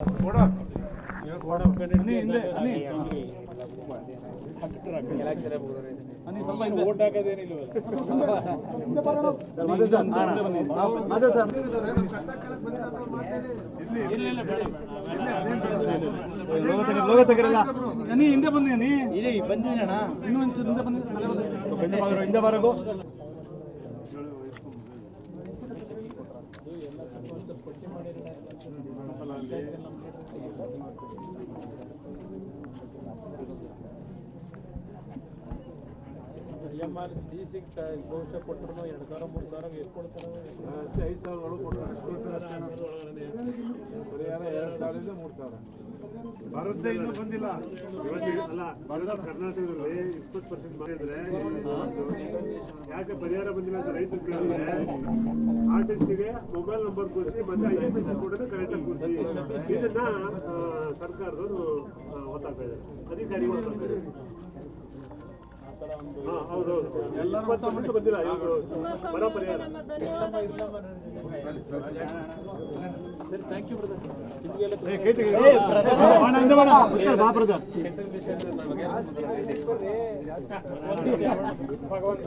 Vote ಹಾಕೋದೇನಿಲ್ವಲ್ಲ. ಹಿಂದೆ ಬಂದಿದ್ದೀನಿ ಬಂದಿದ್ದೀನಣ್ಣ ಇನ್ನೂ ಒಂಚೂರು ಹಿಂದೆ ಬರೋದು DC ಬಹುಶಃ ಕೊಟ್ಟರು 2,000 3,000 ಎಷ್ಟು ಕೊಡ್ತಾರೆ ಅಷ್ಟೇ. 5,000 ಒಳಗೆ ಕೊಟ್ಟರು ಪರಿಹಾರ 2,000 3,000 ಭಾರತ ಇನ್ನೂ ಬಂದಿಲ್ಲ. ಅಲ್ಲ ಭಾರತ ಕರ್ನಾಟಕದಲ್ಲಿ 20% ಮಾಡಿದ್ರೆ ಯಾಕೆ ಪರಿಹಾರ ಬಂದಿಲ್ಲ ಅಂತ ರೈತರು ಕೇಳಿದ್ರೆ ಆರ್ಟಿಸ್ಟಿಗೆ ಮೊಬೈಲ್ ನಂಬರ್ ಕೂರಿಸಿ ಮತ್ತೆ IFSC ಕೂಡ ಕರೆಕ್ಟಾಗಿ ಕೂರಿಸಿ ಇದನ್ನ ಸರ್ಕಾರದವರು ಒತ್ತಾಗ್ತಾ ಇದ್ದಾರೆ, ಅಧಿಕಾರಿಗಳು ಒತ್ತಾಗ್ತಾ ಇದ್ದಾರೆ. ಹೌದೌದು, ಎಲ್ಲರೂ ಬಂದಿಲ್ಲ ಬರ ಪರಿಹಾರ. ಸರಿ, ಥ್ಯಾಂಕ್ ಯು ಬ್ರದರ್. ಭಗವಂತ